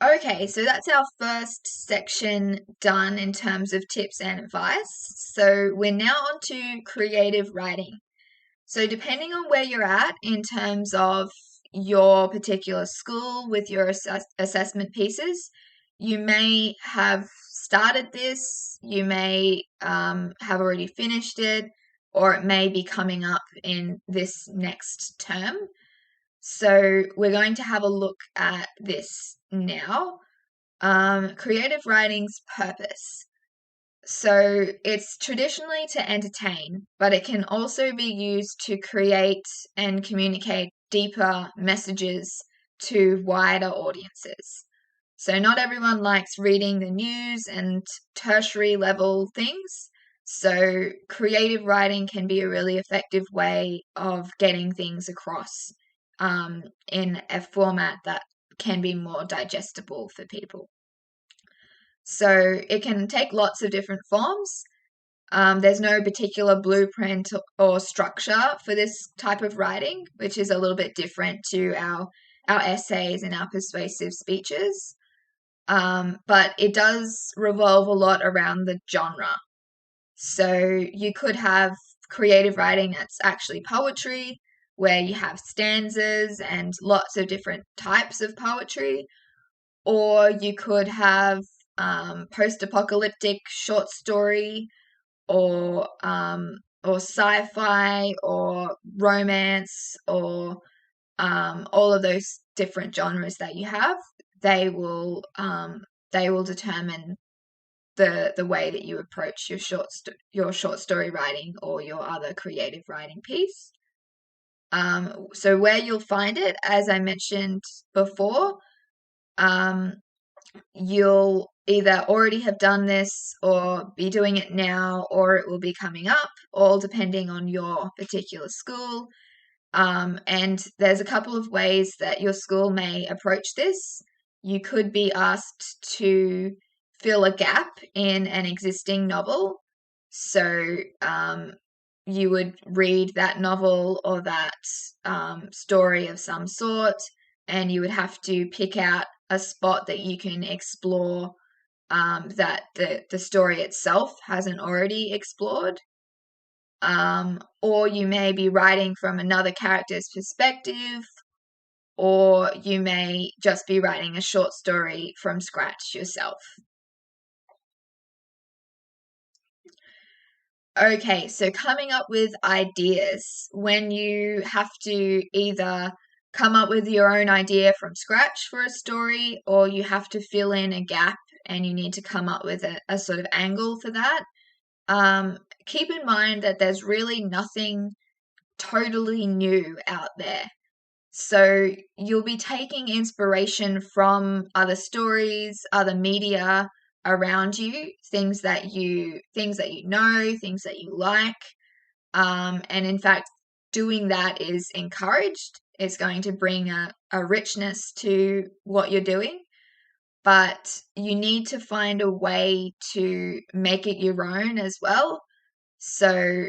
Okay, so that's our first section done in terms of tips and advice. So we're now on to creative writing. So depending on where you're at in terms of your particular school with your assessment pieces, you may have started this, you may have already finished it, or it may be coming up in this next term. So we're going to have a look at this now. Creative writing's purpose. So it's traditionally to entertain, but it can also be used to create and communicate deeper messages to wider audiences. So not everyone likes reading the news and tertiary level things. So creative writing can be a really effective way of getting things across in a format that can be more digestible for people. So it can take lots of different forms. There's no particular blueprint or structure for this type of writing, which is a little bit different to our essays and our persuasive speeches. But it does revolve a lot around the genre. So you could have creative writing that's actually poetry, where you have stanzas and lots of different types of poetry, or you could have post-apocalyptic short story, or sci-fi, or romance, or all of those different genres that you have. They will determine the way that you approach your short story writing or your other creative writing piece. So where you'll find it, as I mentioned before, you'll either already have done this or be doing it now, or it will be coming up, all depending on your particular school. And there's a couple of ways that your school may approach this. You could be asked to fill a gap in an existing novel. So you would read that novel or that story of some sort, and you would have to pick out a spot that you can explore that the story itself hasn't already explored. Or you may be writing from another character's perspective, or you may just be writing a short story from scratch yourself. Okay, so coming up with ideas. When you have to either come up with your own idea from scratch for a story, or you have to fill in a gap and you need to come up with a sort of angle for that. Keep in mind that there's really nothing totally new out there. So you'll be taking inspiration from other stories, other media around you, things that you know, things that you like. And in fact, doing that is encouraged. It's going to bring a richness to what you're doing. But you need to find a way to make it your own as well. So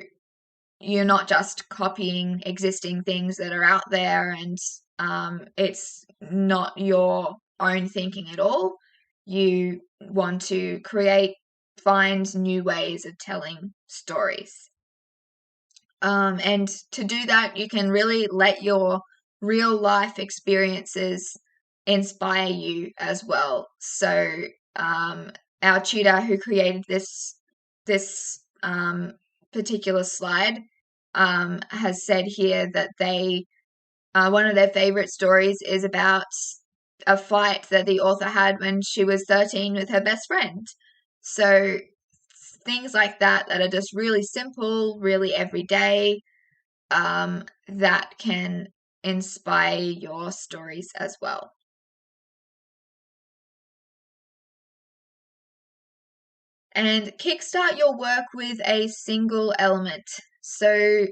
you're not just copying existing things that are out there, and it's not your own thinking at all. You want to find new ways of telling stories. And to do that, you can really let your real life experiences inspire you as well. So our tutor who created this particular slide has said here that one of their favorite stories is about a fight that the author had when she was 13 with her best friend. So things like that are just really simple, really everyday, that can inspire your stories as well. And kickstart your work with a single element. So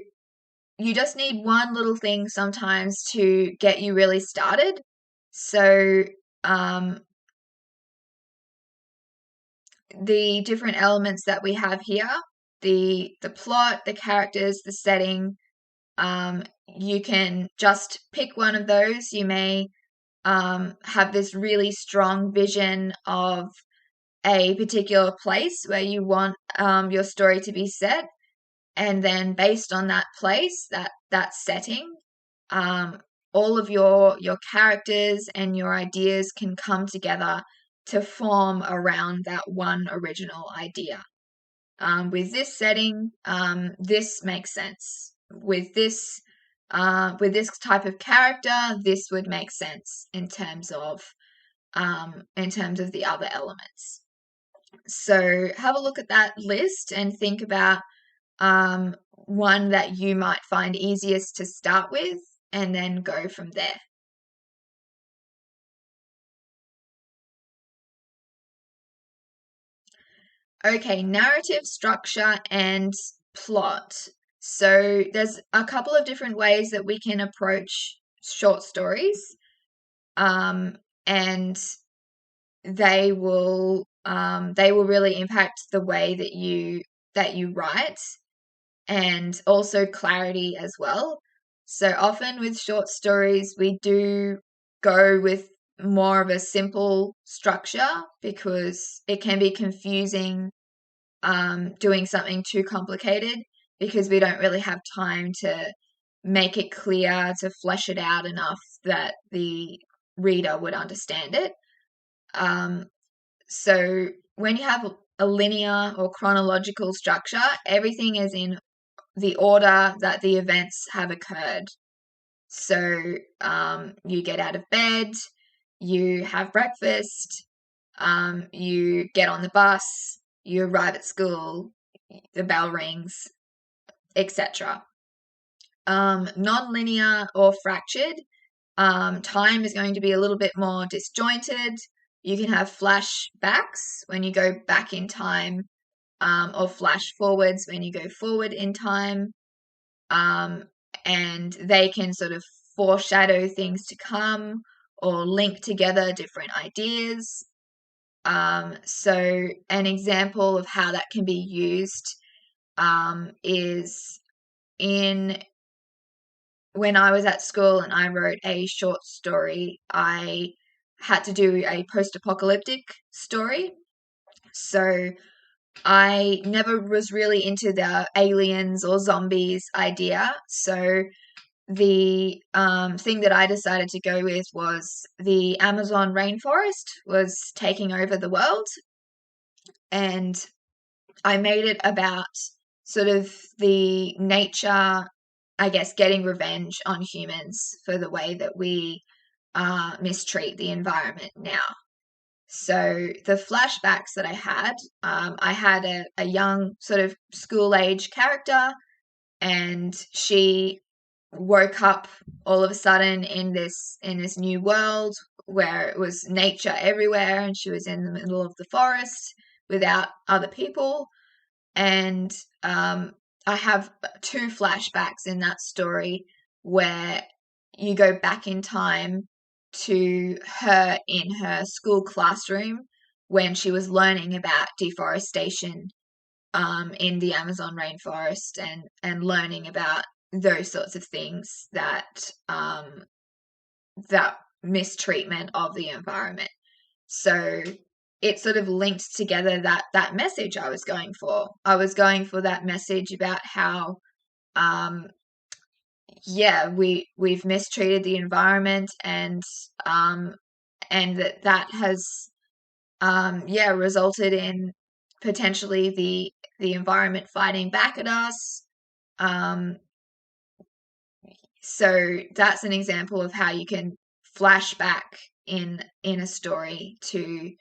you just need one little thing sometimes to get you really started. So the different elements that we have here, the plot, the characters, the setting, you can just pick one of those. You may have this really strong vision of a particular place where you want your story to be set, and then based on that place, that setting, all of your characters and your ideas can come together to form around that one original idea. With this setting, this makes sense. With this type of character, this would make sense in terms of the other elements. So have a look at that list and think about one that you might find easiest to start with, and then go from there. Okay, narrative structure and plot. So there's a couple of different ways that we can approach short stories, and they will really impact the way that you write, and also clarity as well. So often with short stories, we do go with more of a simple structure because it can be confusing doing something too complicated, because we don't really have time to make it clear, to flesh it out enough that the reader would understand it. So when you have a linear or chronological structure, everything is in the order that the events have occurred. So you get out of bed, you have breakfast, you get on the bus, you arrive at school, the bell rings, etc. Non-linear or fractured, time is going to be a little bit more disjointed. You can have flashbacks when you go back in time, or flash forwards when you go forward in time. And they can sort of foreshadow things to come or link together different ideas. So an example of how that can be used is when I was at school and I wrote a short story, I had to do a post-apocalyptic story. So I never was really into the aliens or zombies idea. So the thing that I decided to go with was the Amazon rainforest was taking over the world. And I made it about sort of the nature, I guess, getting revenge on humans for the way that we mistreat the environment now. So the flashbacks that I had a young sort of school-age character, and she woke up all of a sudden in this new world where it was nature everywhere, and she was in the middle of the forest without other people. And I have two flashbacks in that story where you go back in time to her in her school classroom when she was learning about deforestation in the Amazon rainforest, and learning about those sorts of things, that that mistreatment of the environment. So it sort of linked together that message I was going for. I was going for that message about how we've mistreated the environment, and that has resulted in potentially the environment fighting back at us. So that's an example of how you can flash back in a story to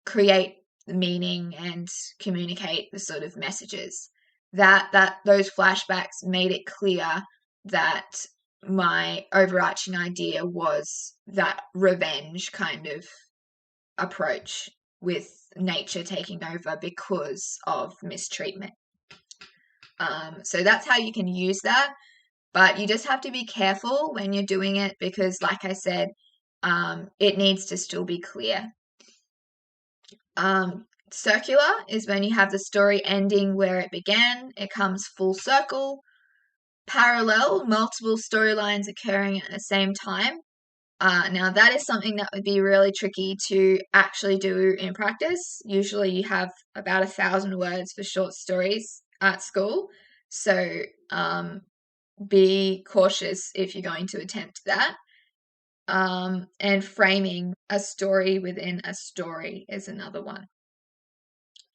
create the meaning and communicate the sort of messages. That those flashbacks made it clear that my overarching idea was that revenge kind of approach, with nature taking over because of mistreatment. So that's how you can use that, but you just have to be careful when you're doing it, because like I said, it needs to still be clear. Circular is when you have the story ending where it began. It comes full circle. Parallel, multiple storylines occurring at the same time. Now, that is something that would be really tricky to actually do in practice. Usually, you have about 1,000 words for short stories at school. So, be cautious if you're going to attempt that. And framing a story within a story is another one.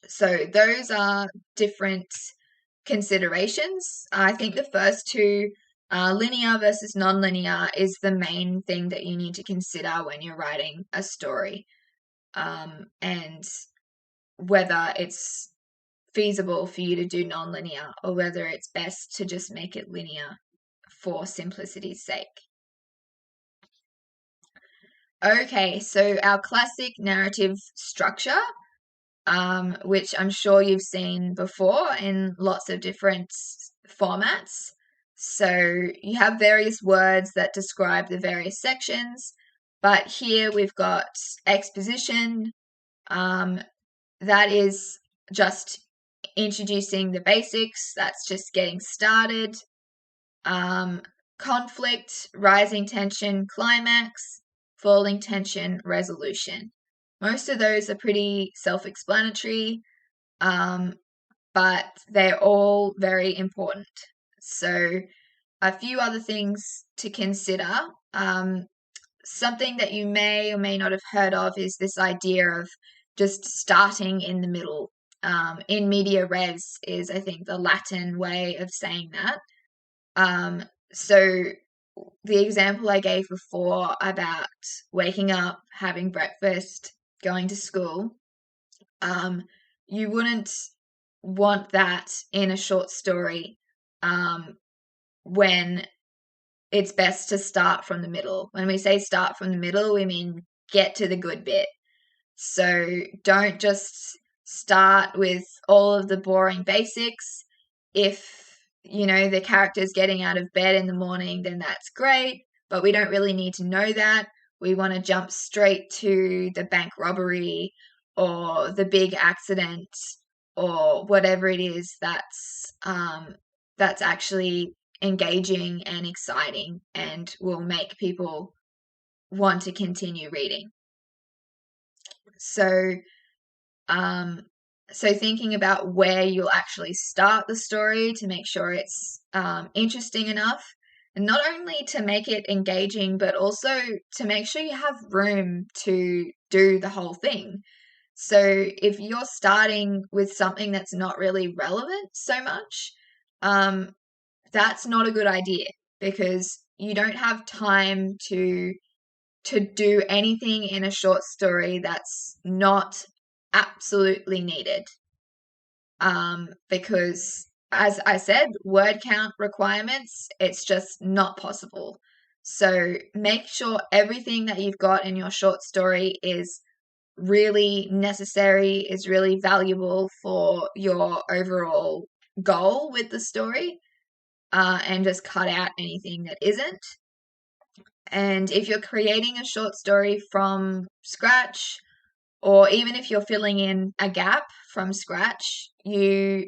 So, those are different considerations. I think the first two, linear versus nonlinear, is the main thing that you need to consider when you're writing a story, and whether it's feasible for you to do nonlinear or whether it's best to just make it linear for simplicity's sake. Okay, so our classic narrative structure, which I'm sure you've seen before in lots of different formats. So you have various words that describe the various sections, but here we've got exposition. That is just introducing the basics. That's just getting started. Conflict, rising tension, climax, falling tension, resolution. Most of those are pretty self-explanatory, but they're all very important. So a few other things to consider. Something that you may or may not have heard of is this idea of just starting in the middle. In media res is, I think, the Latin way of saying that. So the example I gave before about waking up, having breakfast, going to school, you wouldn't want that in a short story, when it's best to start from the middle. When we say start from the middle, we mean get to the good bit. So don't just start with all of the boring basics. If, the character's getting out of bed in the morning, then that's great, but we don't really need to know that. We want to jump straight to the bank robbery or the big accident or whatever it is that's actually engaging and exciting and will make people want to continue reading. So, thinking about where you'll actually start the story to make sure it's interesting enough, and not only to make it engaging, but also to make sure you have room to do the whole thing. So if you're starting with something that's not really relevant so much, that's not a good idea, because you don't have time to do anything in a short story that's not absolutely needed. Because, as I said, word count requirements, it's just not possible. So make sure everything that you've got in your short story is really necessary, is really valuable for your overall goal with the story, and just cut out anything that isn't. And if you're creating a short story from scratch, or even if you're filling in a gap from scratch, you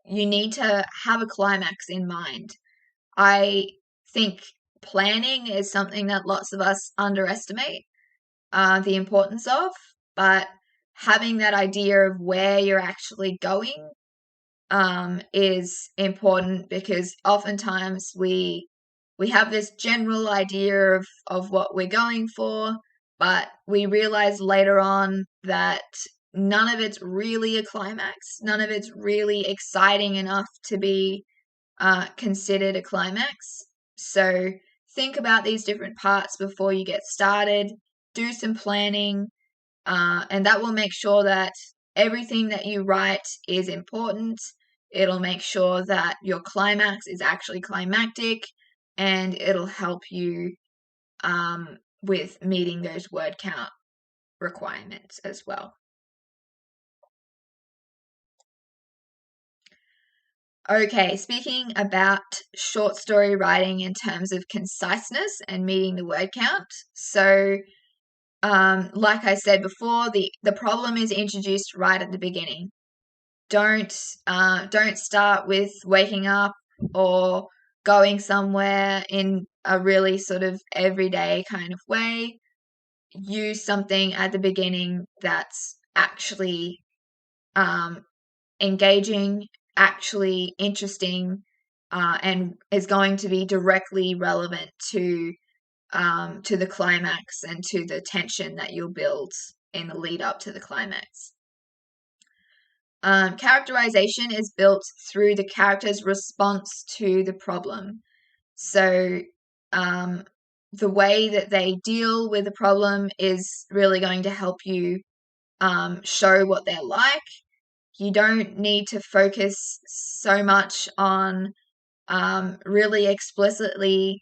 need to have a climax in mind. I think planning is something that lots of us underestimate the importance of, but having that idea of where you're actually going is important, because oftentimes we have this general idea of what we're going for, but we realize later on that none of it's really a climax. None of it's really exciting enough to be considered a climax. So think about these different parts before you get started. Do some planning, and that will make sure that everything that you write is important. It'll make sure that your climax is actually climactic, and it'll help you with meeting those word count requirements as well. Okay, speaking about short story writing in terms of conciseness and meeting the word count. So, like I said before, the problem is introduced right at the beginning. Don't start with waking up or going somewhere in a really sort of everyday kind of way. Use something at the beginning that's actually engaging, actually interesting, and is going to be directly relevant to the climax and to the tension that you'll build in the lead up to the climax. Characterization is built through the character's response to the problem. So the way that they deal with the problem is really going to help you show what they're like. You don't need to focus so much on really explicitly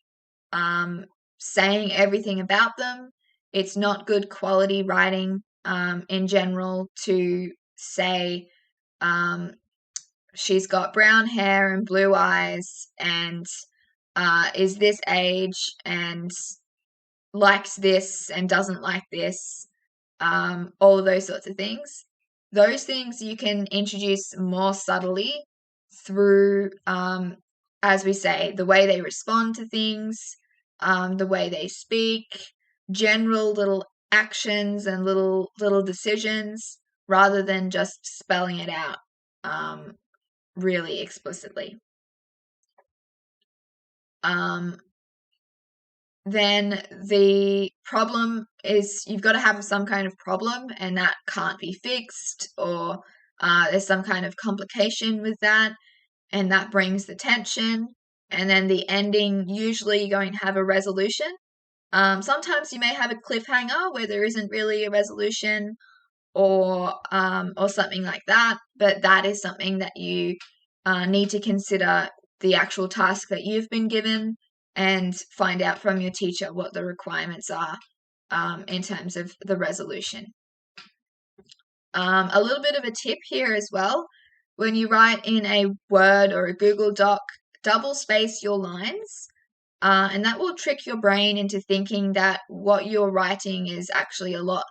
saying everything about them. It's not good quality writing in general to say she's got brown hair and blue eyes and is this age and likes this and doesn't like this, all of those sorts of things. Those things you can introduce more subtly through, as we say, the way they respond to things, the way they speak, general little actions and little decisions, rather than just spelling it out really explicitly. Then the problem is you've got to have some kind of problem, and that can't be fixed, or there's some kind of complication with that, and that brings the tension. And then the ending, usually you're going to have a resolution. Sometimes you may have a cliffhanger where there isn't really a resolution, or something like that, but that is something that you need to consider the actual task that you've been given and find out from your teacher what the requirements are in terms of the resolution. A little bit of a tip here as well. When you write in a Word or a Google Doc, double space your lines, and that will trick your brain into thinking that what you're writing is actually a lot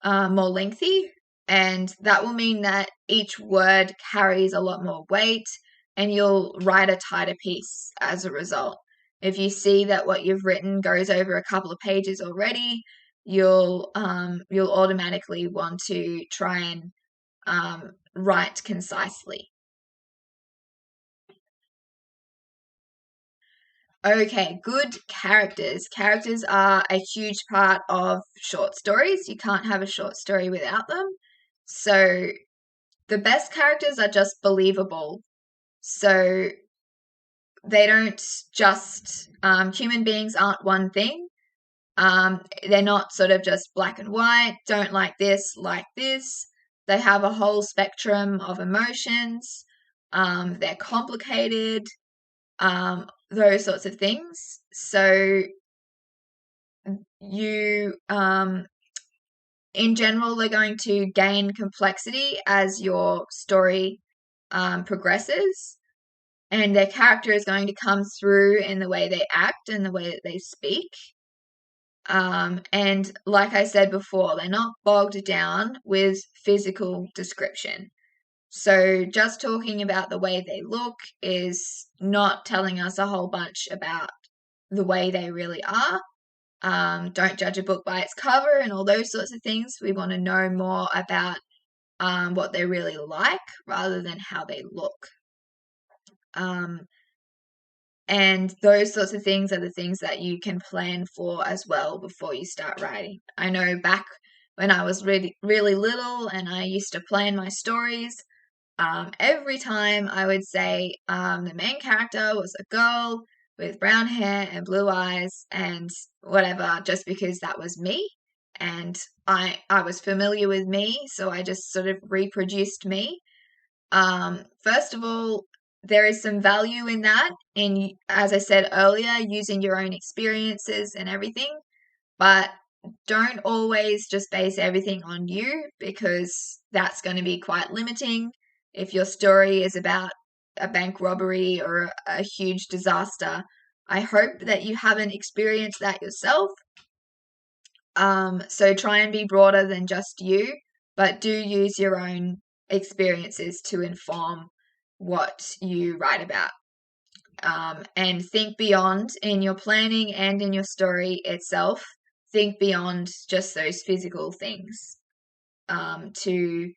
more lengthy, and that will mean that each word carries a lot more weight, and you'll write a tighter piece as a result. If you see that what you've written goes over a couple of pages already, you'll automatically want to try and write concisely. Okay, good characters. Characters are a huge part of short stories. You can't have a short story without them. So the best characters are just believable. So they don't just, human beings aren't one thing. They're not sort of just black and white, don't like this, like this. They have a whole spectrum of emotions. They're complicated, those sorts of things. So you, in general, they're going to gain complexity as your story progresses, and their character is going to come through in the way they act and the way that they speak. And like I said before, they're not bogged down with physical description. So just talking about the way they look is not telling us a whole bunch about the way they really are. Don't judge a book by its cover and all those sorts of things. We want to know more about what they're really like rather than how they look. And those sorts of things are the things that you can plan for as well before you start writing. I know back when I was really, really little and I used to plan my stories, every time I would say the main character was a girl with brown hair and blue eyes and whatever, just because that was me. And I was familiar with me, so I just sort of reproduced me. First of all, there is some value in that, in, as I said earlier, using your own experiences and everything, but don't always just base everything on you, because that's going to be quite limiting. If your story is about a bank robbery or a huge disaster, I hope that you haven't experienced that yourself. So try and be broader than just you, but do use your own experiences to inform what you write about. and think beyond in your planning and in your story itself. Think beyond just those physical things, to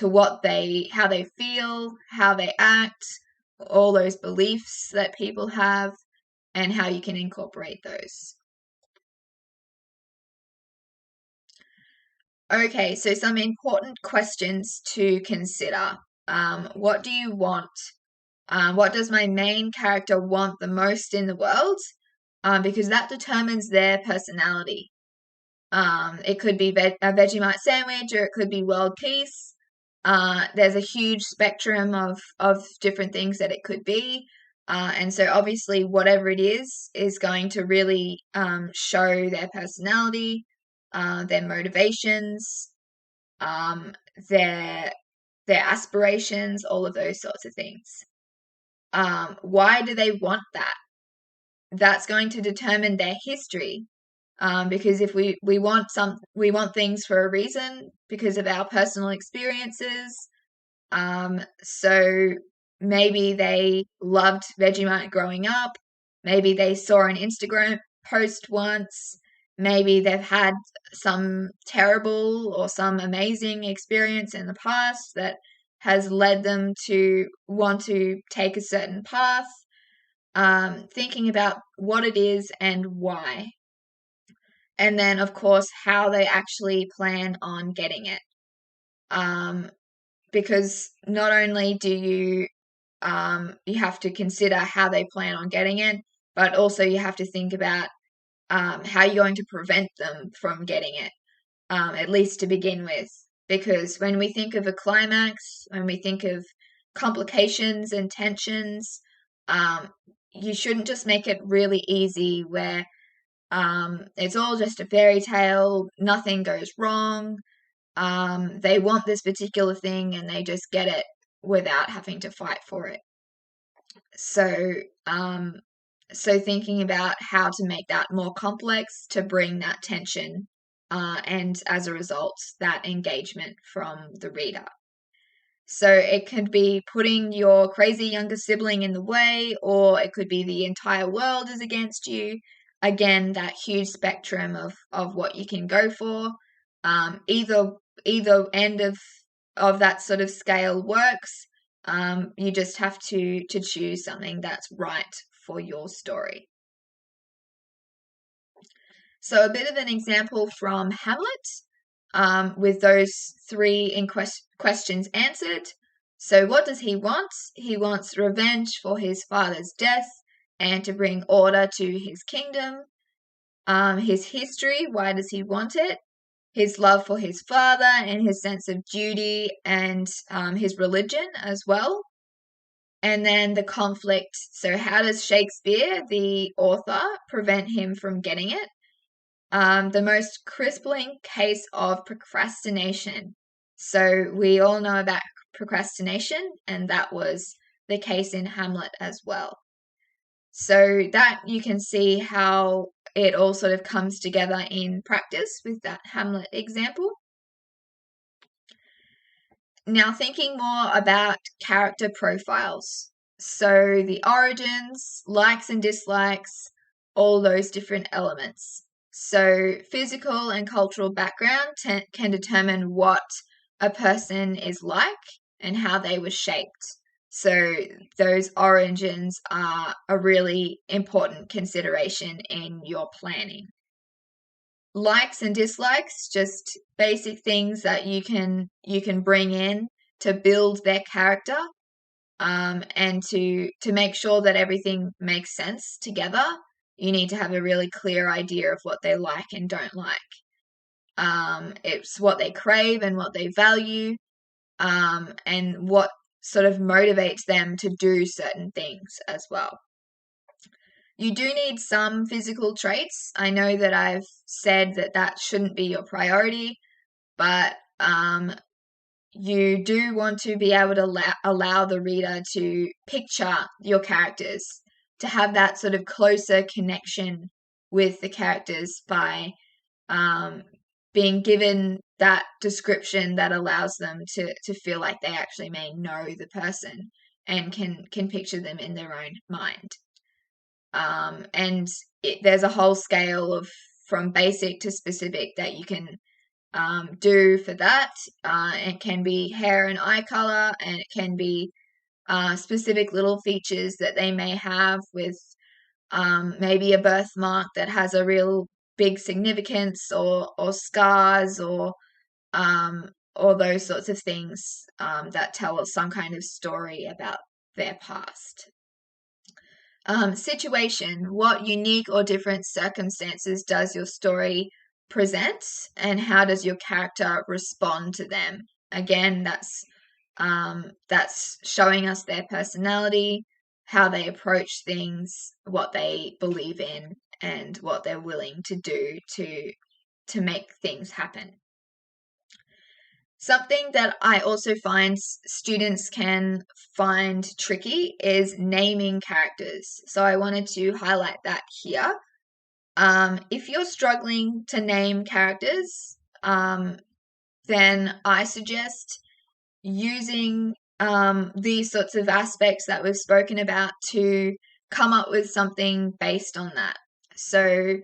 how they feel, how they act, all those beliefs that people have, and how you can incorporate those. Okay, so some important questions to consider. What do you want? What does my main character want the most in the world? Because that determines their personality. It could be a Vegemite sandwich, or it could be world peace. There's a huge spectrum of different things that it could be. And so obviously whatever it is going to really show their personality, their motivations, their aspirations, all of those sorts of things. Why do they want that? That's going to determine their history. Because if we want things for a reason because of our personal experiences. So maybe they loved Vegemite growing up. Maybe they saw an Instagram post once. Maybe they've had some terrible or some amazing experience in the past that has led them to want to take a certain path. Thinking about what it is and why. And then, of course, how they actually plan on getting it. Because not only do you have to consider how they plan on getting it, but also you have to think about how you're going to prevent them from getting it, at least to begin with. Because when we think of a climax, when we think of complications and tensions, you shouldn't just make it really easy where it's all just a fairy tale, nothing goes wrong. They want this particular thing and they just get it without having to fight for it. So, thinking about how to make that more complex to bring that tension, and as a result, that engagement from the reader. So it could be putting your crazy younger sibling in the way, or it could be the entire world is against you. Again, that huge spectrum of what you can go for. Either end of that sort of scale works. You just have to choose something that's right for your story. So a bit of an example from Hamlet, with those three questions answered. So what does he want? He wants revenge for his father's death and to bring order to his kingdom. His history, why does he want it? His love for his father and his sense of duty and his religion as well. And then the conflict. So how does Shakespeare, the author, prevent him from getting it? The most crippling case of procrastination. So we all know about procrastination, and that was the case in Hamlet as well. So that you can see how it all sort of comes together in practice with that Hamlet example. Now, thinking more about character profiles. So the origins, likes and dislikes, all those different elements. So physical and cultural background can determine what a person is like and how they were shaped. So those origins are a really important consideration in your planning. Likes and dislikes, just basic things that you can bring in to build their character, and to make sure that everything makes sense together. You need to have a really clear idea of what they like and don't like. It's what they crave and what they value, and what sort of motivates them to do certain things as well. You do need some physical traits. I know that I've said that shouldn't be your priority, but you do want to be able to allow the reader to picture your characters, to have that sort of closer connection with the characters by being given that description that allows them to feel like they actually may know the person and can picture them in their own mind. And there's a whole scale of from basic to specific that you can do for that. It can be hair and eye color, and it can be specific little features that they may have with maybe a birthmark that has a real big significance, or scars, or those sorts of things that tell us some kind of story about their past. Situation: what unique or different circumstances does your story present, and how does your character respond to them? Again, that's showing us their personality, how they approach things, what they believe in, and what they're willing to do to make things happen. Something that I also find students can find tricky is naming characters. So I wanted to highlight that here. If you're struggling to name characters, then I suggest using these sorts of aspects that we've spoken about to come up with something based on that. So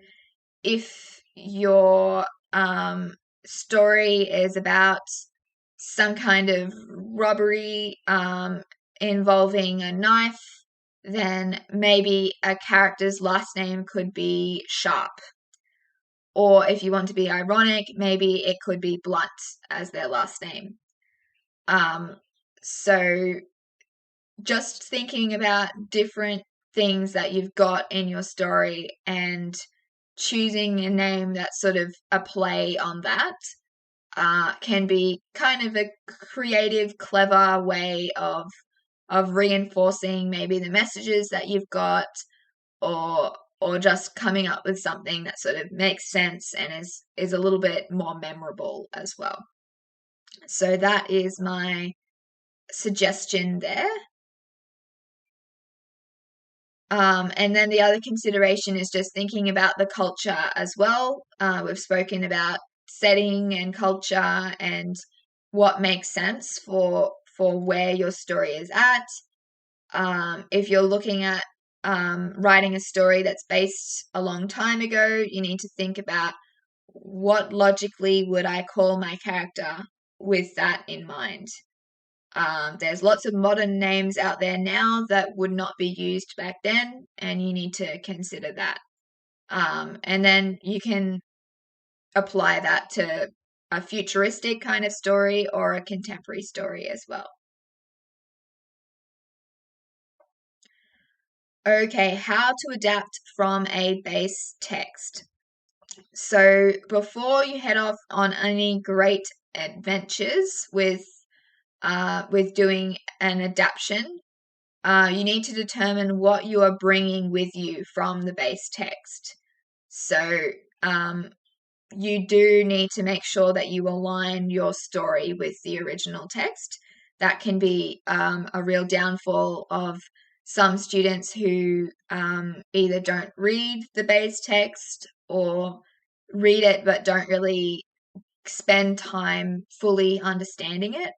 if your story is about some kind of robbery involving a knife, then maybe a character's last name could be Sharp. Or if you want to be ironic, maybe it could be Blunt as their last name. So just thinking about different things that you've got in your story and choosing a name that's sort of a play on that can be kind of a creative, clever way of reinforcing maybe the messages that you've got, or just coming up with something that sort of makes sense and is a little bit more memorable as well. So that is my suggestion there. And then the other consideration is just thinking about the culture as well. We've spoken about setting and culture and what makes sense for where your story is at. If you're looking at writing a story that's based a long time ago, you need to think about what logically would I call my character with that in mind. There's lots of modern names out there now that would not be used back then, and you need to consider that. And then you can apply that to a futuristic kind of story or a contemporary story as well. Okay, how to adapt from a base text. So before you head off on any great adventures with doing an adaptation, you need to determine what you are bringing with you from the base text. So you do need to make sure that you align your story with the original text. That can be a real downfall of some students who either don't read the base text or read it but don't really spend time fully understanding it.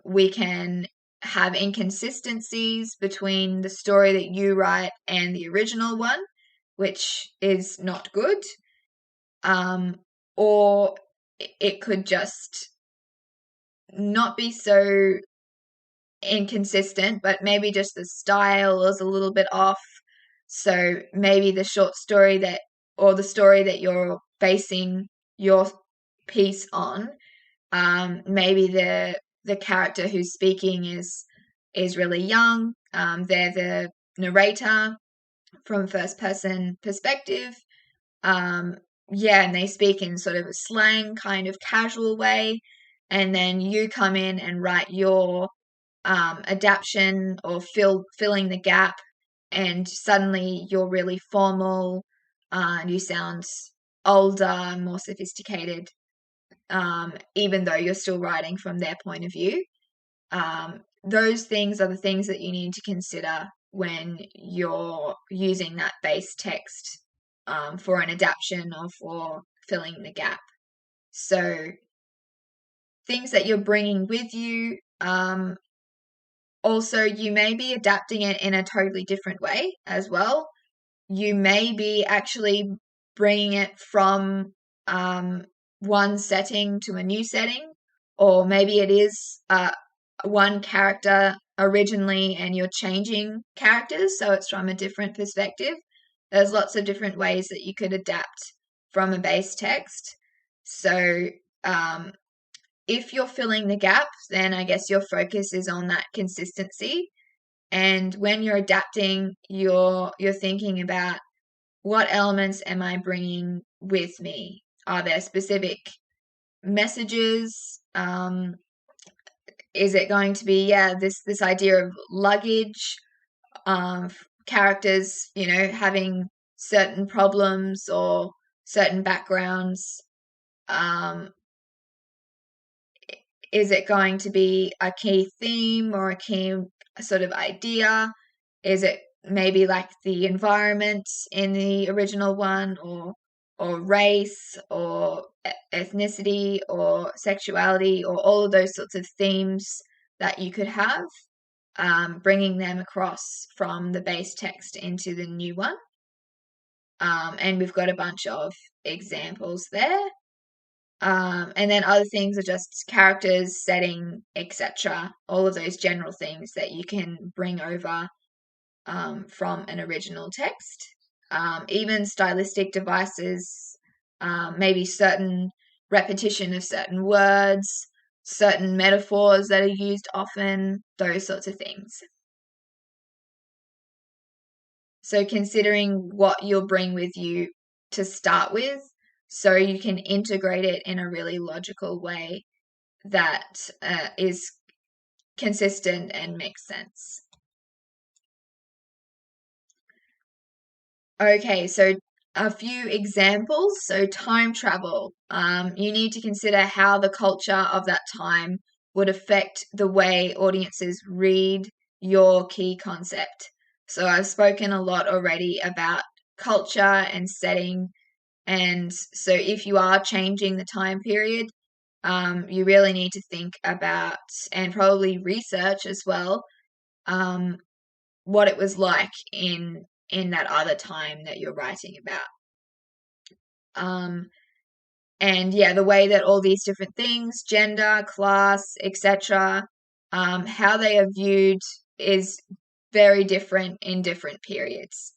We can have inconsistencies between the story that you write and the original one, which is not good. Or it could just not be so inconsistent, but maybe just the style is a little bit off. So maybe the short story or the story that you're basing your piece on, maybe the character who's speaking is really young. They're the narrator from first person perspective. And they speak in sort of a slang kind of casual way, and then you come in and write your adaptation or filling the gap, and suddenly you're really formal, and you sound older, more sophisticated, even though you're still writing from their point of view. Those things are the things that you need to consider when you're using that base text for an adaptation or for filling the gap. So things that you're bringing with you, also, you may be adapting it in a totally different way as well. You may be actually bringing it from one setting to a new setting, or maybe it is one character originally and you're changing characters, so it's from a different perspective. There's lots of different ways that you could adapt from a base text. So if you're filling the gap, then I guess your focus is on that consistency. And when you're adapting, you're thinking about what elements am I bringing with me? Are there specific messages? Is it going to be this idea of luggage, characters, having certain problems or certain backgrounds? Is it going to be a key theme or a key sort of idea? Is it maybe like the environment in the original one, or race, or ethnicity, or sexuality, or all of those sorts of themes that you could have, bringing them across from the base text into the new one. And we've got a bunch of examples there. And then other things are just characters, setting, etc. All of those general things that you can bring over from an original text. Even stylistic devices, maybe certain repetition of certain words, certain metaphors that are used often, those sorts of things. So considering what you'll bring with you to start with, so you can integrate it in a really logical way that is consistent and makes sense. Okay, so a few examples. So time travel. You need to consider how the culture of that time would affect the way audiences read your key concept. So I've spoken a lot already about culture and setting. And so if you are changing the time period, you really need to think about, and probably research as well, what it was like in that other time that you're writing about. And yeah, the way that all these different things, gender, class, etc., how they are viewed is very different in different periods.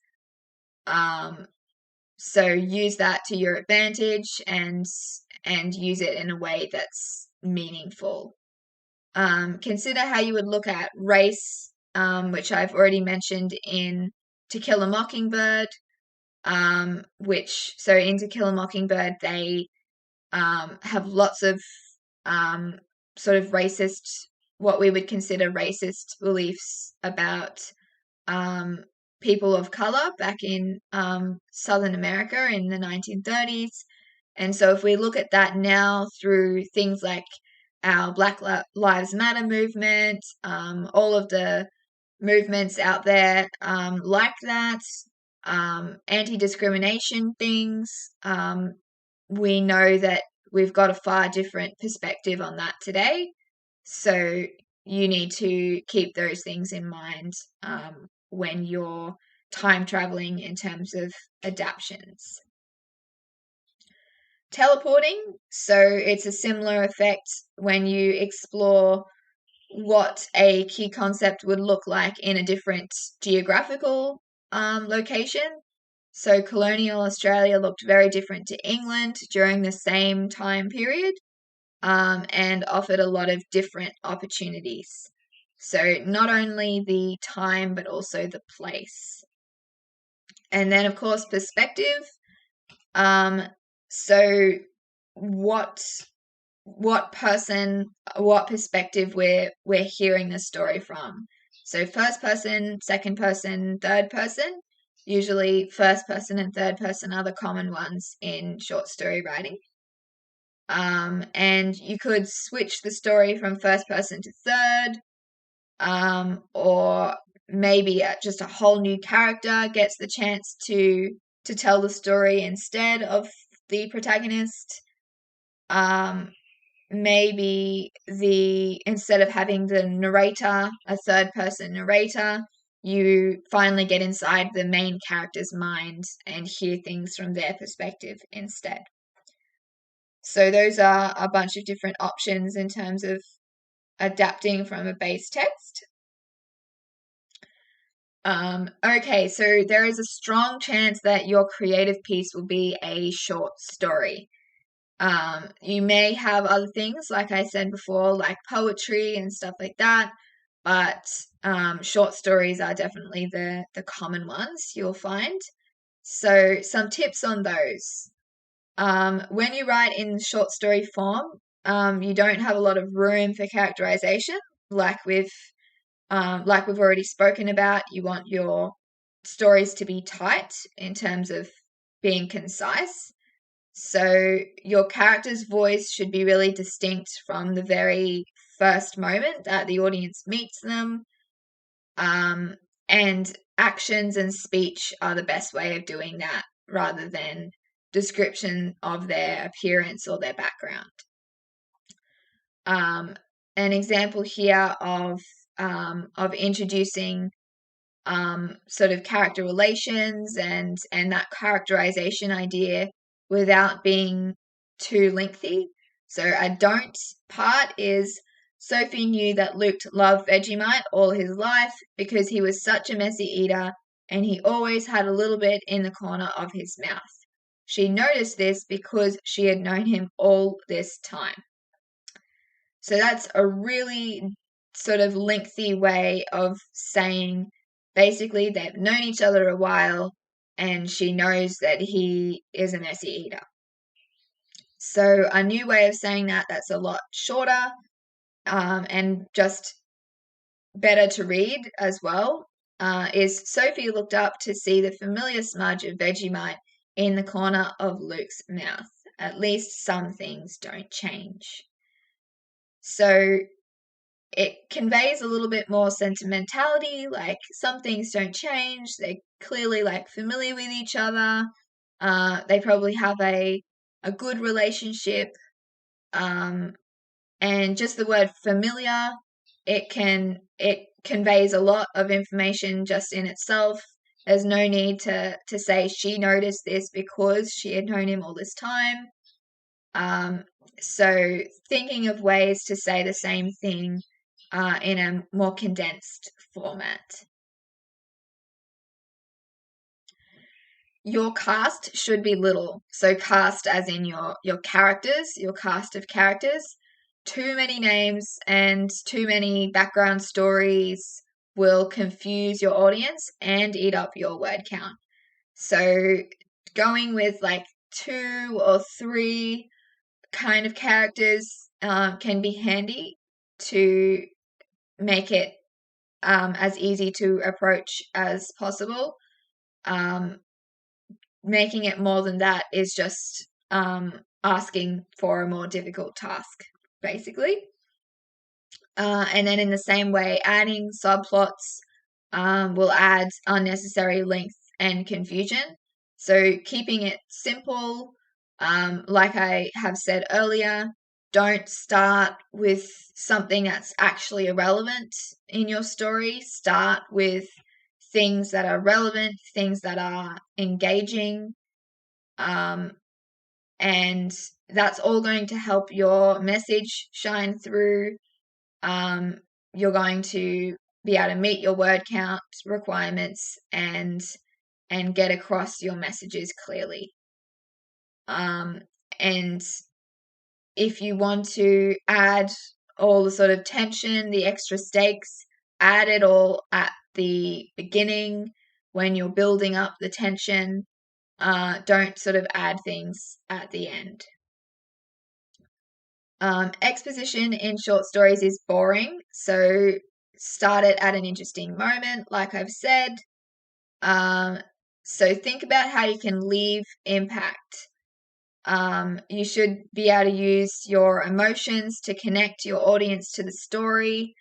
So use that to your advantage and use it in a way that's meaningful. Consider how you would look at race, which I've already mentioned in To Kill a Mockingbird, which, so in To Kill a Mockingbird, they have lots of sort of racist, what we would consider racist beliefs about people of color back in Southern America in the 1930s. And so if we look at that now through things like our Black Lives Matter movement, all of the movements out there like that, anti-discrimination things, we know that we've got a far different perspective on that today. So you need to keep those things in mind when you're time traveling in terms of adaptions. Teleporting, so it's a similar effect when you explore what a key concept would look like in a different geographical location. So colonial Australia looked very different to England during the same time period, and offered a lot of different opportunities. So not only the time, but also the place. And then, of course, perspective. So what perspective we're hearing the story from. So first person, second person, third person. Usually first person and third person are the common ones in short story writing. And you could switch the story from first person to third, or maybe just a whole new character gets the chance to tell the story instead of the protagonist. maybe instead of having the narrator, a third person narrator, you finally get inside the main character's mind and hear things from their perspective instead. So those are a bunch of different options in terms of adapting from a base text. Okay, so there is a strong chance that your creative piece will be a short story. You may have other things, like I said before, like poetry and stuff like that, but short stories are definitely the common ones you'll find. So some tips on those. When you write in short story form, you don't have a lot of room for characterization, like we've already spoken about. You want your stories to be tight in terms of being concise. So your character's voice should be really distinct from the very first moment that the audience meets them. And actions and speech are the best way of doing that rather than description of their appearance or their background. An example here of introducing sort of character relations and that characterization idea without being too lengthy. So a don't part is Sophie knew that Luke loved Vegemite all his life because he was such a messy eater and he always had a little bit in the corner of his mouth. She noticed this because she had known him all this time. So that's a really sort of lengthy way of saying basically they've known each other a while and she knows that he is a messy eater. So a new way of saying that's a lot shorter and just better to read as well is Sophie looked up to see the familiar smudge of Vegemite in the corner of Luke's mouth. At least some things don't change. So it conveys a little bit more sentimentality, like some things don't change. They're clearly like familiar with each other. They probably have a good relationship. And just the word familiar, it conveys a lot of information just in itself. There's no need to say she noticed this because she had known him all this time. So thinking of ways to say the same thing in a more condensed format. Your cast should be little. So cast as in your characters, your cast of characters. Too many names and too many background stories will confuse your audience and eat up your word count. So going with like 2 or 3 kind of characters can be handy to make it as easy to approach as possible. Making it more than that is just asking for a more difficult task, basically. And then in the same way, adding subplots will add unnecessary length and confusion. So keeping it simple, like I have said earlier, don't start with something that's actually irrelevant in your story. Start with things that are relevant, things that are engaging, and that's all going to help your message shine through. You're going to be able to meet your word count requirements and get across your messages clearly. And if you want to add all the sort of tension, the extra stakes, add it all at the beginning when you're building up the tension. Don't sort of add things at the end. Exposition in short stories is boring, so start it at an interesting moment, like I've said. So think about how you can leave impact. You should be able to use your emotions to connect your audience to the story,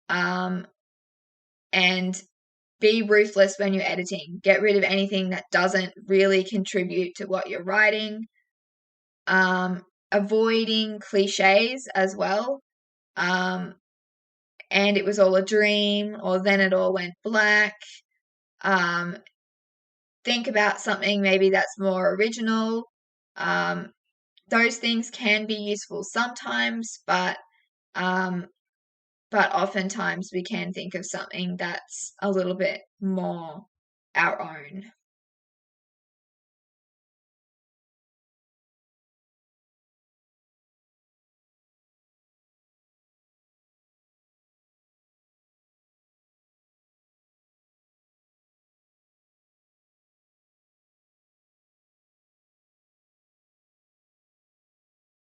and be ruthless when you're editing. Get rid of anything that doesn't really contribute to what you're writing. avoiding cliches as well. And it was all a dream, or then it all went black. Think about something maybe that's more original. Those things can be useful sometimes, but oftentimes we can think of something that's a little bit more our own.